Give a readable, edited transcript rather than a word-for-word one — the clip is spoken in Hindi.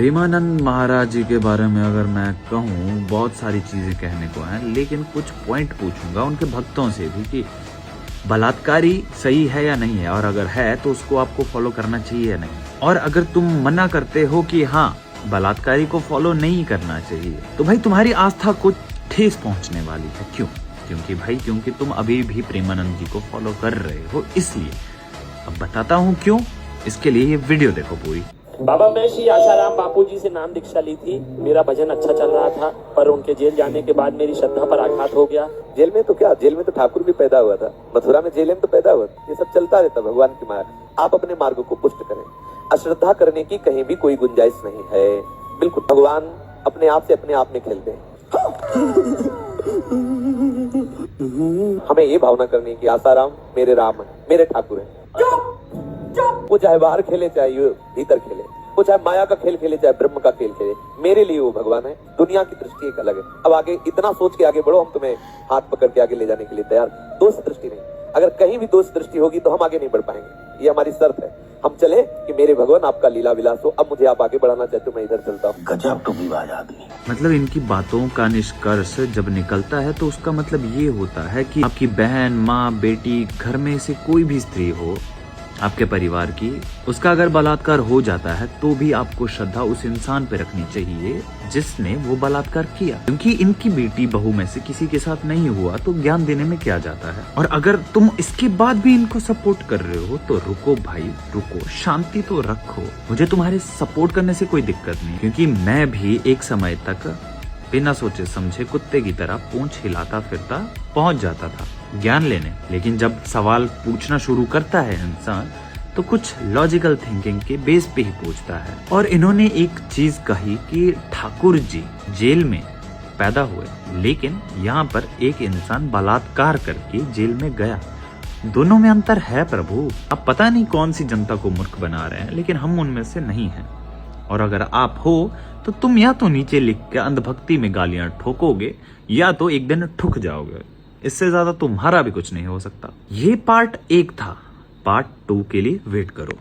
प्रेमानंद महाराज जी के बारे में अगर मैं कहूँ, बहुत सारी चीजें कहने को हैं, लेकिन कुछ पॉइंट पूछूंगा उनके भक्तों से भी कि बलात्कारी सही है या नहीं है, और अगर है तो उसको आपको फॉलो करना चाहिए या नहीं। और अगर तुम मना करते हो कि हाँ बलात्कारी को फॉलो नहीं करना चाहिए, तो भाई तुम्हारी आस्था को ठेस पहुंचने वाली है। क्यों? क्योंकि तुम अभी भी प्रेमानंद जी को फॉलो कर रहे हो, इसलिए। अब बताता हूँ क्यों, इसके लिए ये वीडियो देखो पूरी। बाबा, मैं श्री आशाराम बापू जी से नाम दीक्षा ली थी। मेरा भजन अच्छा चल रहा था, पर उनके जेल जाने के बाद मेरी श्रद्धा पर आघात हो गया। जेल में तो क्या, जेल में तो ठाकुर भी पैदा हुआ था, मथुरा में जेल में तो पैदा हुआ था। ये सब चलता रहता भगवान की मार्ग। आप अपने मार्ग को पुष्ट करें, अश्रद्धा करने की कहीं भी कोई गुंजाइश नहीं है। बिल्कुल भगवान अपने आप से अपने आप में खेलते हैं। हमें ये भावना करनी कि आसाराम मेरे राम है, मेरे ठाकुर है। वो चाहे बाहर खेले चाहे भीतर खेले, वो चाहे माया का खेल खेले चाहे ब्रह्म का खेल खेले, मेरे लिए वो भगवान है। दुनिया की दृष्टि एक अलग है। अब आगे इतना सोच के आगे बढ़ो, हम तुम्हें हाथ पकड़ के आगे ले जाने के लिए तैयार। दोष दृष्टि नहीं, अगर कहीं भी दोष दृष्टि होगी तो हम आगे नहीं बढ़ पाएंगे। ये हमारी शर्त है। हम चले कि मेरे भगवान आपका लीला विलास हो। अब मुझे आप आगे बढ़ाना चाहते हो, मैं इधर चलता हूँ। गजब टोपीबाज आदमी। मतलब इनकी बातों का निष्कर्ष जब निकलता है तो उसका मतलब ये होता है कि आपकी बहन, माँ, बेटी, घर में से कोई भी स्त्री हो आपके परिवार की, उसका अगर बलात्कार हो जाता है तो भी आपको श्रद्धा उस इंसान पे रखनी चाहिए जिसने वो बलात्कार किया। क्योंकि इनकी बेटी बहू में से किसी के साथ नहीं हुआ तो ज्ञान देने में क्या जाता है। और अगर तुम इसके बाद भी इनको सपोर्ट कर रहे हो तो रुको भाई, रुको, शांति तो रखो। मुझे तुम्हारे सपोर्ट करने से कोई दिक्कत नहीं, क्योंकि मैं भी एक समय तक बिना सोचे समझे कुत्ते की तरह पूंछ हिलाता फिरता पहुंच जाता था ज्ञान लेने। लेकिन जब सवाल पूछना शुरू करता है इंसान तो कुछ लॉजिकल थिंकिंग के बेस पे ही पूछता है। और इन्होंने एक चीज कही कि ठाकुर जी जेल में पैदा हुए, लेकिन यहाँ पर एक इंसान बलात्कार करके जेल में गया। दोनों में अंतर है प्रभु। अब पता नहीं कौन सी जनता को मूर्ख बना रहे हैं, लेकिन हम उनमें से नहीं हैं। और अगर आप हो तो तुम या तो नीचे लिख के अंधभक्ति में गालियां ठोकोगे या तो एक दिन ठुक जाओगे। इससे ज्यादा तुम्हारा भी कुछ नहीं हो सकता। ये पार्ट 1 था, पार्ट 2 के लिए वेट करो।